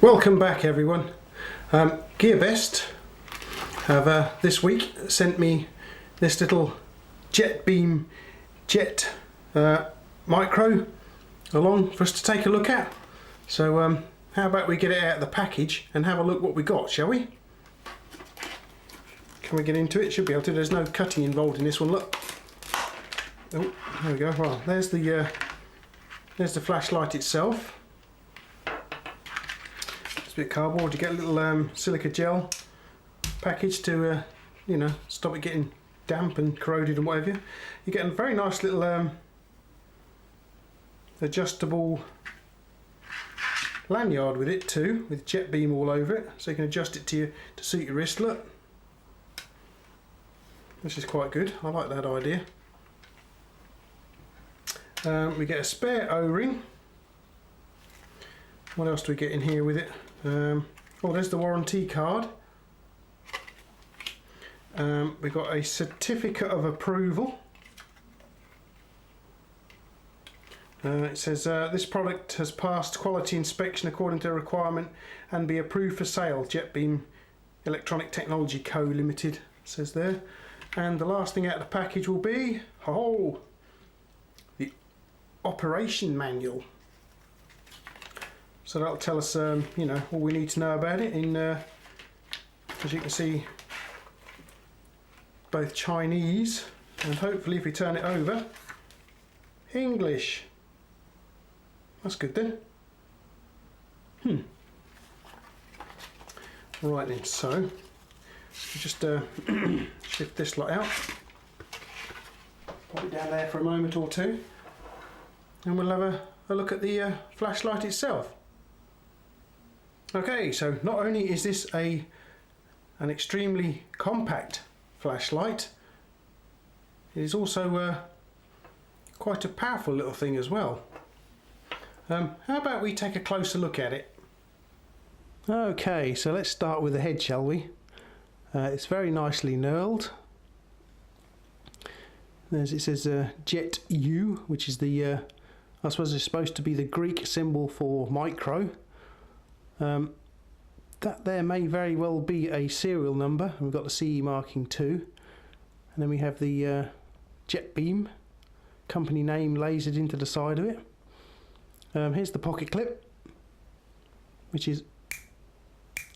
Welcome back everyone. GearBest have this week sent me this little JETBeam Jet Micro along for us to take a look at. So how about we get it out of the package and have a look what we got, shall we? Can we get into it? Should be able to. There's no cutting involved in this one, look. Oh, there we go. Well, there's the flashlight itself. It's a bit of cardboard. You get a little silica gel package to you know, stop it getting damp and corroded and whatever. You get a very nice little adjustable lanyard with it too, with JETBeam all over it, so you can adjust it to suit your wrist. Look, this is quite good. I like that idea. We get a spare O-ring. What else do we get in here with it? Oh, there's the warranty card. We've got a certificate of approval. It says this product has passed quality inspection according to requirement and be approved for sale. JETBeam Electronic Technology Co. Limited, it says there. And the last thing out of the package will be the operation manual. So that'll tell us, you know, all we need to know about it in, as you can see, both Chinese and hopefully, if we turn it over, English. That's good then. Right then, so just shift this lot out, pop it down there for a moment or two, and we'll have a look at the flashlight itself. Okay, so not only is this an extremely compact flashlight, it is also quite a powerful little thing as well. How about we take a closer look at it? Okay, so let's start with the head, shall we? It's very nicely knurled. As it says Jet U, which is the I suppose it's supposed to be the Greek symbol for micro. That there may very well be a serial number. We've got the CE marking too, and then we have the JETBeam company name lasered into the side of it. Here's the pocket clip, which is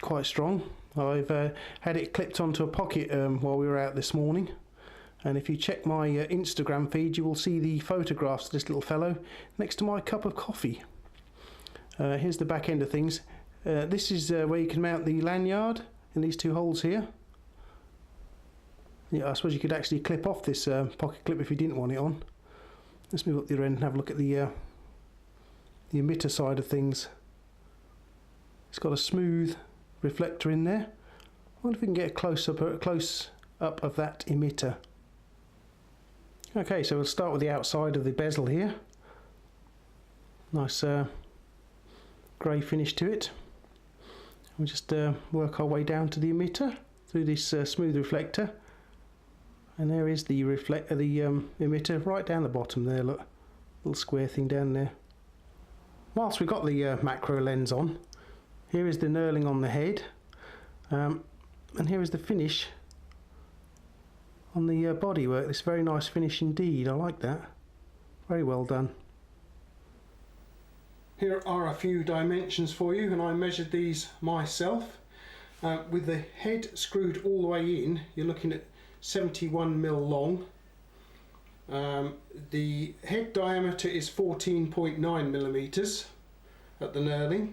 quite strong. I've had it clipped onto a pocket while we were out this morning, and if you check my Instagram feed, you will see the photographs of this little fellow next to my cup of coffee. Here's the back end of things. This is where you can mount the lanyard in these two holes here. Yeah, I suppose you could actually clip off this pocket clip if you didn't want it on. Let's move up the other end and have a look at the emitter side of things. It's got a smooth reflector in there. I wonder if we can get a close up of that emitter. Okay, so we'll start with the outside of the bezel here. Nice grey finish to it. We'll just work our way down to the emitter through this smooth reflector, and there is the emitter right down the bottom there. Look, little square thing down there. Whilst we've got the macro lens on, here is the knurling on the head, and here is the finish on the bodywork. This very nice finish indeed. I like that. Very well done. Here are a few dimensions for you, and I measured these myself. With the head screwed all the way in, you're looking at 71mm long. The head diameter is 14.9mm at the knurling.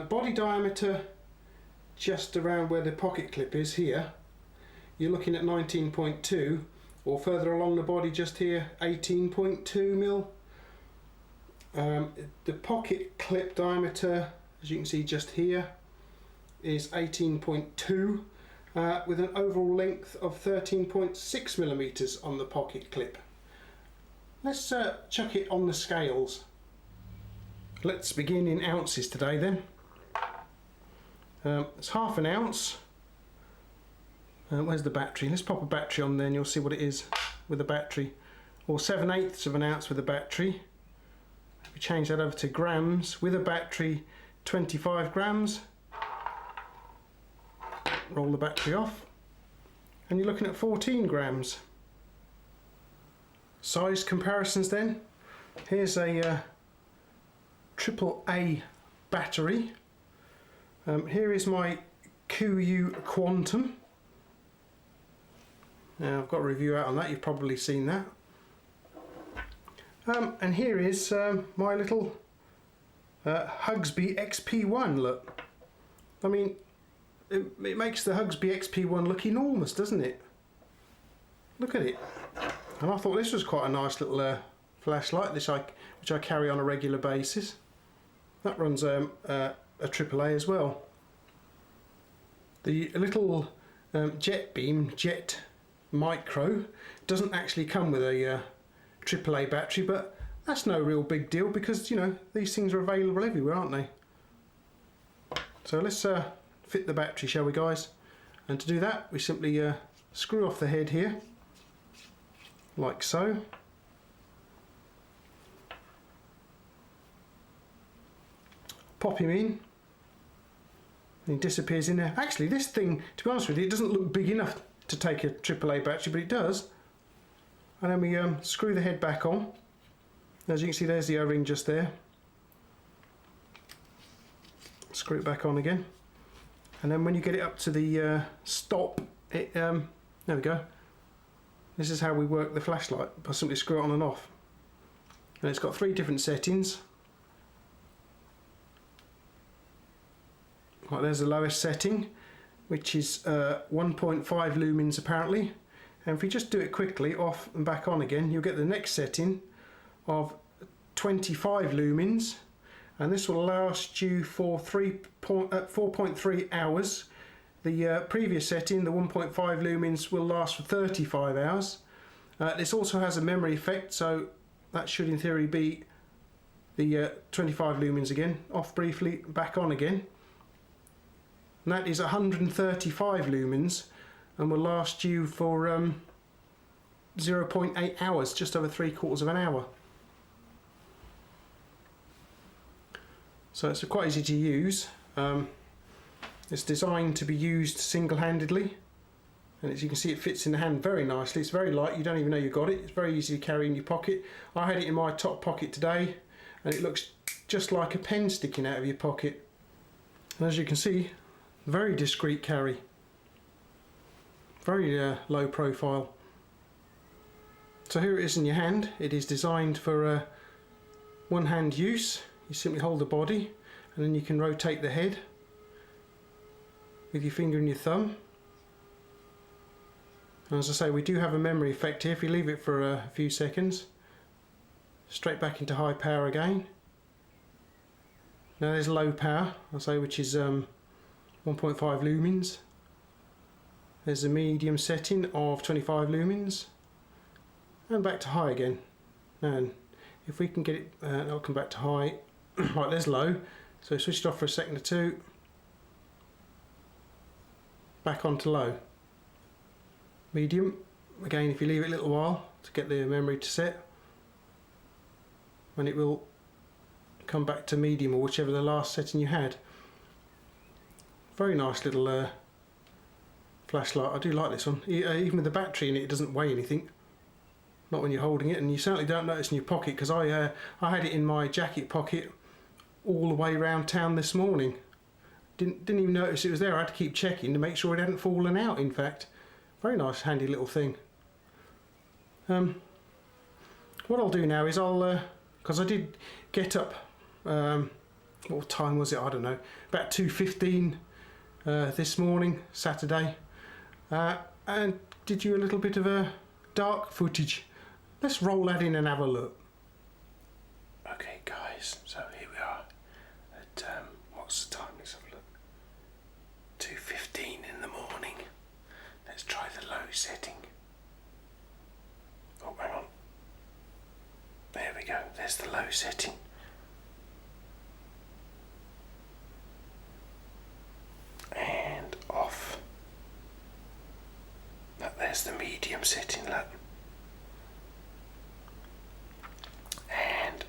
Body diameter, just around where the pocket clip is here, you're looking at 19.2, or further along the body just here, 18.2mm. The pocket clip diameter, as you can see just here, is 18.2, with an overall length of 13.6mm on the pocket clip. Let's chuck it on the scales. Let's begin in ounces today then. It's half an ounce. Where's the battery? Let's pop a battery on there and you'll see what it is with a battery. Or 7/8 of an ounce with a battery. We change that over to grams with a battery, 25 grams. Roll the battery off, and you're looking at 14 grams. Size comparisons then. Here's a AAA battery. Here is my QU Quantum. Now I've got a review out on that, you've probably seen that. And here is my little Hugsby XP1. Look, I mean, it makes the Hugsby XP1 look enormous, doesn't it? Look at it. And I thought this was quite a nice little flashlight, which I carry on a regular basis. That runs a AAA as well. The little JETBeam Jet Micro doesn't actually come with a AAA battery, but that's no real big deal because, you know, these things are available everywhere, aren't they? So let's fit the battery, shall we, guys? And to do that, we simply screw off the head here, like so. Pop him in, and he disappears in there. Actually, this thing, to be honest with you, it doesn't look big enough to take a AAA battery, but it does. And then we screw the head back on. As you can see, there's the O-ring just there. Screw it back on again. And then when you get it up to the stop, there we go. This is how we work the flashlight, by simply screw it on and off. And it's got 3 different settings. Right, there's the lowest setting, which is 1.5 lumens apparently. And if you just do it quickly, off and back on again, you'll get the next setting of 25 lumens. And this will last you for 4.3 hours. The previous setting, the 1.5 lumens, will last for 35 hours. This also has a memory effect, so that should in theory be the 25 lumens again. Off briefly, back on again. And that is 135 lumens and will last you for 0.8 hours, just over 3/4 of an hour. So it's quite easy to use. It's designed to be used single-handedly, and as you can see, it fits in the hand very nicely. It's very light, you don't even know you got it. It's very easy to carry in your pocket. I had it in my top pocket today, and it looks just like a pen sticking out of your pocket. And as you can see, very discreet carry, very low profile. So here it is in your hand. It is designed for one-hand use. You simply hold the body, and then you can rotate the head with your finger and your thumb. And as I say, we do have a memory effect here. If you leave it for a few seconds, straight back into high power again. Now there's low power, I say, which is 1.5 lumens. There's a medium setting of 25 lumens, and back to high again. And if we can get it, I'll come back to high. Right, there's low, so switch it off for a second or two, back on to low. Medium, again, if you leave it a little while to get the memory to set, and it will come back to medium, or whichever the last setting you had. Very nice little flashlight. I do like this one. Even with the battery in it, it doesn't weigh anything. Not when you're holding it, and you certainly don't notice in your pocket, because I had it in my jacket pocket all the way around town this morning. Didn't even notice it was there. I had to keep checking to make sure it hadn't fallen out, in fact. Very nice, handy little thing. What I'll do now is because I did get up, what time was it? I don't know, about 2:15 this morning, Saturday, and did you a little bit of a dark footage. Let's roll that in and have a look. Okay guys, so here we are at, what's the time? Let's have a look. 2:15 in the morning. Let's try the low setting. Oh, hang on. There we go, there's the low setting. And off. Now there's the medium setting, look. And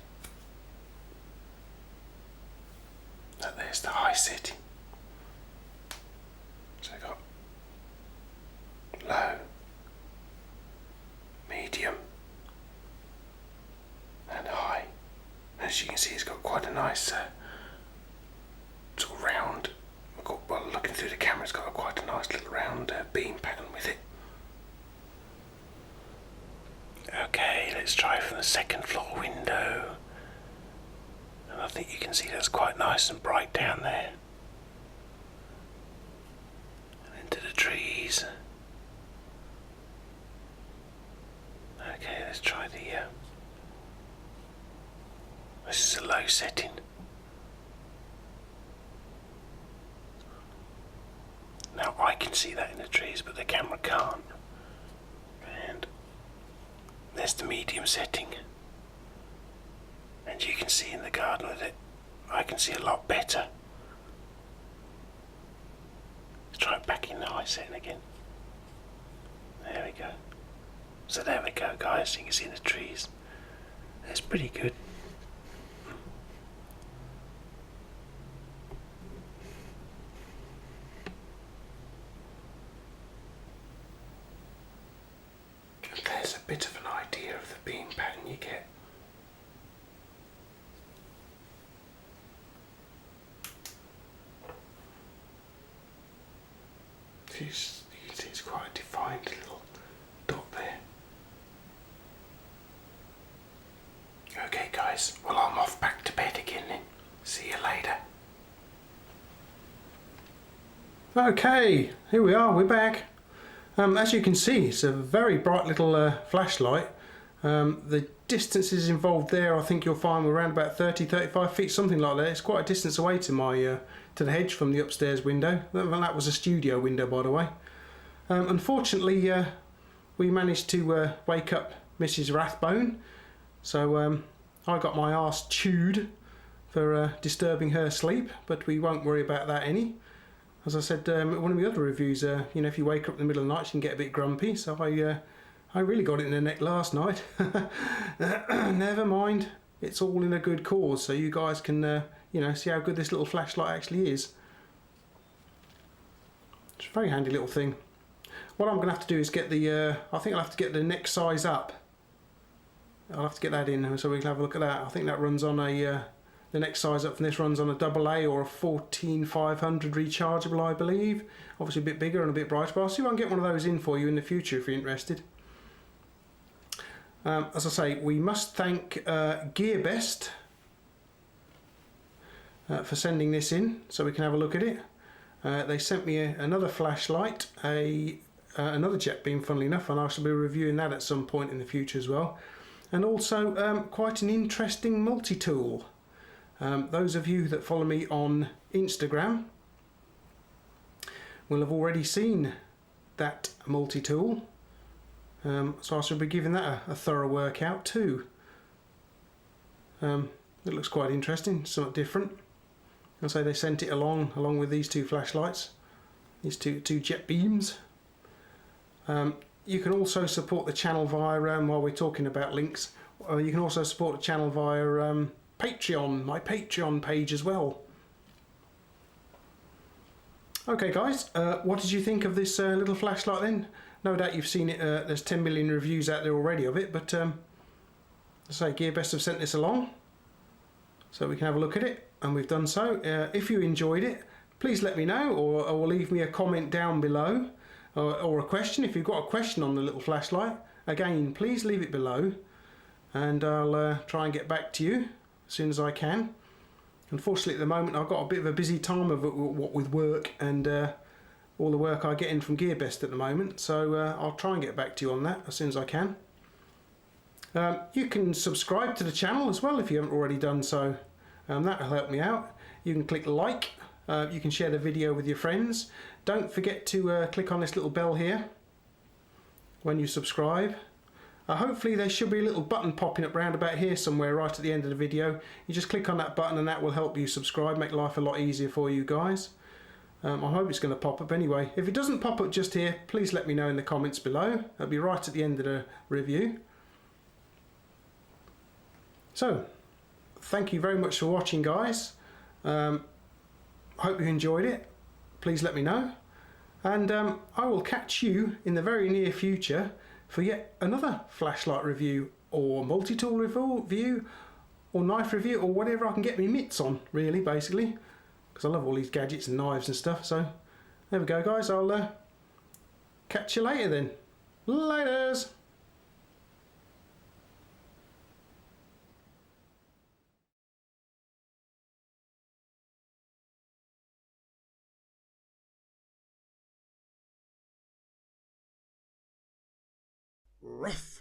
as you can see, it's got quite a nice sort of round. Well, looking through the camera, it's got quite a nice little round beam pattern with it. Okay, let's try from the second floor window. And I think you can see that's quite nice and bright down there. And into the trees. Okay, let's try the... this is a low setting. Now I can see that in the trees, but the camera can't. And there's the medium setting. And you can see in the garden with it, I can see a lot better. Let's try it back in the high setting again. There we go. So there we go, guys, you can see the trees. That's pretty good. There's a bit of an idea of the beam pattern you get. You can see it's quite a defined little dot there. Okay guys, well I'm off back to bed again then. See you later. Okay, here we are, we're back. As you can see, it's a very bright little flashlight. The distances involved there, I think you'll find, were around about 30-35 feet, something like that. It's quite a distance away to my to the hedge from the upstairs window. That was a studio window, by the way. Unfortunately, we managed to wake up Mrs. Rathbone, so I got my arse chewed for disturbing her sleep, but we won't worry about that any. As I said in one of the other reviews, you know, if you wake up in the middle of the night, you can get a bit grumpy. So I really got it in the neck last night. Never mind, it's all in a good cause. So you guys can, you know, see how good this little flashlight actually is. It's a very handy little thing. What I'm going to have to do is get the, I think I'll have to get the neck size up. I'll have to get that in so we can have a look at that. I think that runs on a. The next size up from this runs on a AA or a 14500 rechargeable, I believe. Obviously a bit bigger and a bit brighter, but I'll see if I can get one of those in for you in the future if you're interested. As I say, we must thank GearBest for sending this in so we can have a look at it. They sent me another flashlight, another JETBeam, funnily enough, and I shall be reviewing that at some point in the future as well. And also quite an interesting multi-tool. Those of you that follow me on Instagram will have already seen that multi-tool, so I shall be giving that a thorough workout too. It looks quite interesting, somewhat different. And so they sent it along with these two flashlights, these two JETBeams. You can also support the channel via, while we're talking about links, you can also support the channel via Patreon, my Patreon page as well. Okay guys, what did you think of this little flashlight then? No doubt you've seen it, there's 10 million reviews out there already of it, but as I say, GearBest have sent this along so we can have a look at it, and we've done so. If you enjoyed it, please let me know, or leave me a comment down below, or a question. If you've got a question on the little flashlight, again, please leave it below, and I'll try and get back to you as soon as I can. Unfortunately at the moment I've got a bit of a busy time with work and all the work I get in from GearBest at the moment, so I'll try and get back to you on that as soon as I can. You can subscribe to the channel as well if you haven't already done so. That'll help me out. You can click like, you can share the video with your friends. Don't forget to click on this little bell here when you subscribe. Hopefully there should be a little button popping up round about here somewhere right at the end of the video. You just click on that button and that will help you subscribe, make life a lot easier for you guys. I hope it's going to pop up anyway. If it doesn't pop up just here, please let me know in the comments below. That'll be right at the end of the review. So, thank you very much for watching, guys. Hope you enjoyed it. Please let me know. And I will catch you in the very near future for yet another flashlight review or multi-tool review or knife review or whatever I can get my mitts on, really, basically, because I love all these gadgets and knives and stuff. So there we go, guys. I'll catch you later then. Laters. Rough.